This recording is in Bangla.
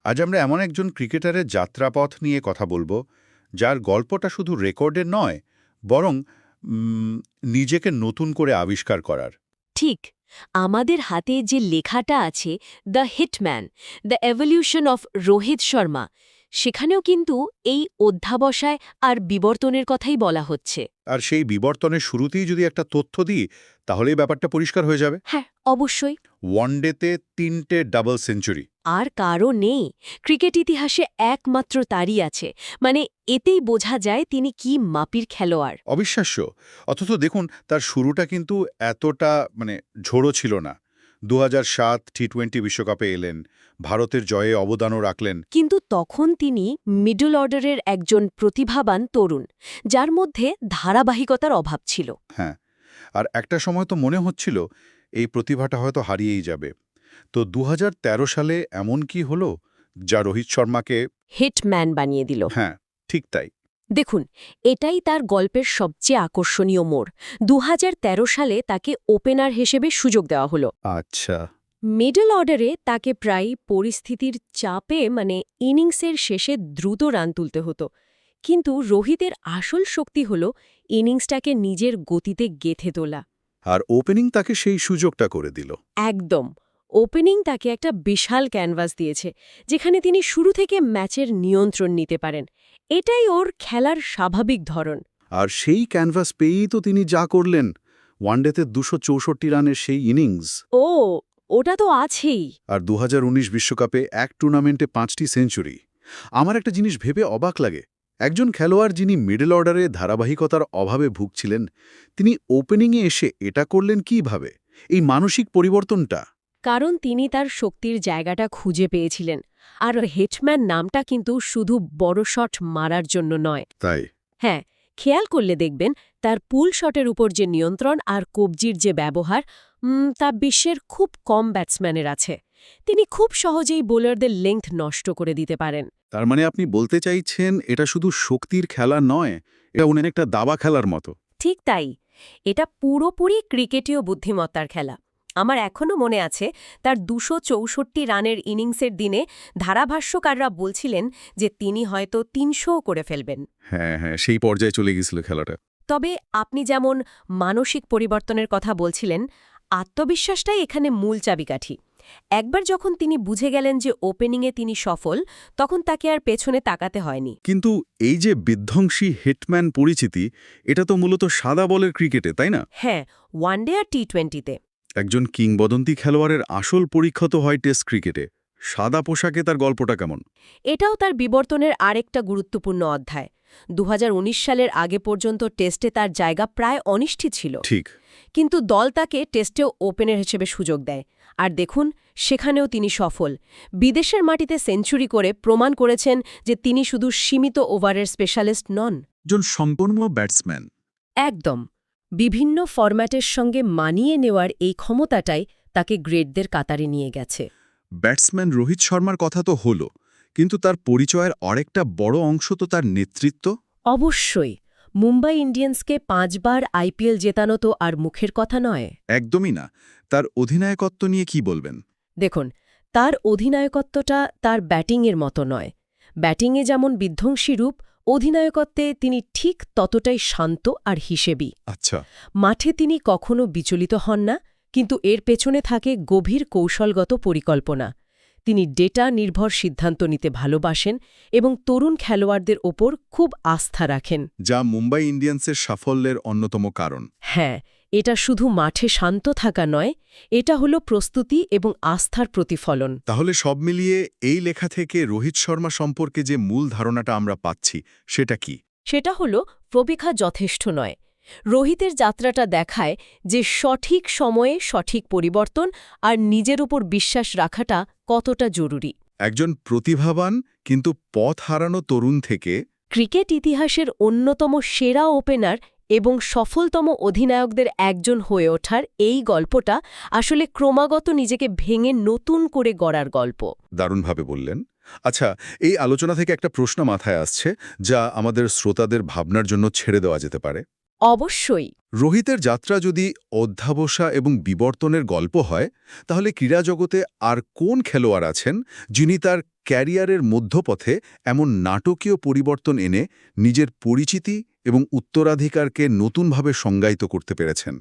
আজ আমরা এমন একজন ক্রিকেটারের যাত্রাপথ নিয়ে কথা বলবো, যার গল্পটা শুধু রেকর্ডের নয়, বরং নিজেকে নতুন করে আবিষ্কার করার। ঠিক আমাদের হাতে যে লেখাটা আছে the hitman, the evolution of Rohit Sharma, সেখানেও কিন্তু এই অধ্যাবসায় আর বিবর্তনের কথাই বলা হচ্ছে। আর সেই বিবর্তনের শুরুতেই যদি একটা তথ্য দিই, তাহলেই ব্যাপারটা পরিষ্কার হয়ে যাবে। হ্যাঁ, অবশ্যই। ওয়ানডেতে 3টে ডাবল সেঞ্চুরি। আর কারও নেই। ক্রিকেট ইতিহাসে একমাত্র তারই আছে। মানে এতেই বোঝা যায় তিনি কি মাপির খেলোয়াড়। অবিশ্বাস্য। অথচ দেখুন, তার শুরুটা কিন্তু এতটা ঝোড়ো ছিল না। 2007 টি-20 বিশ্বকাপে এলেন, ভারতের জয়ে অবদানও রাখলেন। কিন্তু তখন তিনি মিডল অর্ডারের একজন প্রতিভাবান তরুণ, যার মধ্যে ধারাবাহিকতার অভাব ছিল। হ্যাঁ, আর একটা সময় তো মনে হচ্ছিল এই প্রতিভাটা হয়তো হারিয়েই যাবে। তো 2013 সালে এমন কি হলো, যা রোহিত শর্মাকে... হিটম্যান বানিয়ে দিল। হ্যাঁ, ঠিক তাই। দেখুন, এটাই তার গল্পের সবচেয়ে আকর্ষণীয় মোড়। 2013 সালে তাকে ওপেনার হিসেবে সুযোগ দেওয়া হলো। আচ্ছা। মিডল অর্ডারে তাকে প্রায় পরিস্থিতির চাপে ইনিংসের শেষে দ্রুত রান তুলতে হতো। কিন্তু রোহিতের আসল শক্তি হল ইনিংসটাকে নিজের গতিতে গেঁথে তোলা। আর ওপেনিং তাকে সেই সুযোগটা করে দিল। একদম। ওপেনিং তাকে একটা বিশাল ক্যানভাস দিয়েছে, যেখানে তিনি শুরু থেকে ম্যাচের নিয়ন্ত্রণ নিতে পারেন। এটাই ওর খেলার স্বাভাবিক ধরন। আর সেই ক্যানভাস পেয়েই তো তিনি যা করলেন, ওয়ানডেতে 264 রানের সেই ইনিংস। ও, ওটা তো আছেই। আর 2019 বিশ্বকাপে এক টুর্নামেন্টে 5টি সেঞ্চুরি। আমার একটা জিনিস ভেবে অবাক লাগে, একজন খেলোয়াড় যিনি মিডল অর্ডারে ধারাবাহিকতার অভাবে ভুগছিলেন, তিনি ওপেনিংয়ে এসে এটা করলেন কিভাবে? এই মানসিক পরিবর্তনটা... কারণ তিনি তার শক্তির জায়গাটা খুঁজে পেয়েছিলেন। আর হিটম্যান নামটা কিন্তু শুধু বড় শট মারার জন্য নয়। তাই? হ্যাঁ, খেয়াল করলে দেখবেন তার পুল শটের উপর যে নিয়ন্ত্রণ আর কবজির যে ব্যবহার, তা বিশ্বের খুব কম ব্যাটসম্যানের আছে। তিনি খুব সহজেই বোলারদের লেংথ নষ্ট করে দিতে পারেন। তার মানে আপনি বলতে চাইছেন এটা শুধু শক্তির খেলা নয়, এটা একটা দাবা খেলার মতো। ঠিক তাই। এটা পুরোপুরি ক্রিকেটীয় বুদ্ধিমত্তার খেলা। আমার এখনও মনে আছে তার 264 রানের ইনিংসের দিনে ধারাভাষ্যকাররা বলছিলেন যে তিনি হয়তো 300 করে ফেলবেন। হ্যাঁ হ্যাঁ, সেই পর্যায়ে চলে গিয়েছিল খেলাটা। তবে আপনি যেমন মানসিক পরিবর্তনের কথা বলছিলেন, আত্মবিশ্বাসটাই এখানে মূল চাবিকাঠি। একবার যখন তিনি বুঝে গেলেন যে ওপেনিংয়ে তিনি সফল, তখন তাকে আর পেছনে তাকাতে হয়নি। কিন্তু এই যে বিধ্বংসী হিটম্যান পরিচিতি, এটা তো মূলত সাদা বলের ক্রিকেটে, তাই না? হ্যাঁ, ওয়ানডে আর টি-20তে। একজন কিংবদন্তি খেলোয়াড়ের আসল পরীক্ষা তো হয় টেস্ট ক্রিকেটে। সাদা পোশাকে তার গল্পটা কেমন? এটাও তার বিবর্তনের আরেকটা গুরুত্বপূর্ণ অধ্যায়। 2019 সালের আগে পর্যন্ত টেস্টে তার জায়গা প্রায় অনিশ্চিত ছিল। ঠিক। কিন্তু দল তাকে টেস্টেও ওপেনার হিসেবে সুযোগ দেয়। আর দেখুন, সেখানেও তিনি সফল। বিদেশের মাটিতে সেঞ্চুরি করে প্রমাণ করেছেন যে তিনি শুধু সীমিত ওভারের স্পেশালিস্ট নন, একজন সম্পূর্ণ ব্যাটসম্যান। একদম। বিভিন্ন ফরম্যাটের সঙ্গে মানিয়ে নেওয়ার এই ক্ষমতাটাই তাকে গ্রেটদের কাতারে নিয়ে গেছে। ব্যাটসম্যান রোহিত শর্মার কথা তো হলো, কিন্তু তার পরিচয়ের আরেকটা বড় অংশ তো তার নেতৃত্ব। অবশ্যই। মুম্বাই ইন্ডিয়ান্সকে 5 বার আইপিএল জেতানো তো আর মুখের কথা নয়। একদমই না। তার অধিনায়কত্ব নিয়ে কি বলবেন? দেখুন, তার অধিনায়কত্বটা তার ব্যাটিংয়ের মতো নয়। ব্যাটিংয়ে যেমন বিধ্বংসী রূপ, অধিনায়কত্বে তিনি ঠিক ততটাই শান্ত আর হিসেবি। আচ্ছা। মাঠে তিনি কখনো বিচলিত হন না, কিন্তু এর পেছনে থাকে গভীর কৌশলগত পরিকল্পনা। তিনি ডেটা নির্ভর সিদ্ধান্ত নিতে ভালোবাসেন এবং তরুণ খেলোয়াড়দের ওপর খুব আস্থা রাখেন। যা মুম্বাই ইন্ডিয়ান্সের সাফল্যের অন্যতম কারণ। হ্যাঁ, এটা শুধু মাঠে শান্ত থাকা নয়, এটা হলো প্রস্তুতি এবং আস্থার প্রতিফলন। তাহলে সব মিলিয়ে এই লেখা থেকে রোহিত শর্মা সম্পর্কে যে মূল ধারণাটা আমরা পাচ্ছি, সেটা কি? সেটা হলো প্রতীক্ষা যথেষ্ট নয়। রোহিতের যাত্রাটা দেখায় যে সঠিক সময়ে সঠিক পরিবর্তন আর নিজের উপর বিশ্বাস রাখাটা কতটা জরুরি। একজন প্রতিভাবান কিন্তু পথ হারানো তরুণ থেকে ক্রিকেট ইতিহাসের অন্যতম সেরা ওপেনার এবং সফলতম অধিনায়কদের একজন হয়ে ওঠার এই গল্পটা আসলে ক্রমাগত নিজেকে ভেঙে নতুন করে গড়ার গল্প। দারুণভাবে বললেন। আচ্ছা, এই আলোচনা থেকে একটা প্রশ্ন মাথায় আসছে, যা আমাদের শ্রোতাদের ভাবনার জন্য ছেড়ে দেওয়া যেতে পারে। অবশ্যই। রোহিতের যাত্রা যদি অধ্যাবসা এবং বিবর্তনের গল্প হয়, তাহলে ক্রীড়া জগতে আর কোন খেলোয়াড় আছেন যিনি তার ক্যারিয়ারের মধ্যপথে এমন নাটকীয় পরিবর্তন এনে নিজের পরিচিতি এবং উত্তরাধিকারকে নতুনভাবে সংজ্ঞায়িত করতে পেরেছেন।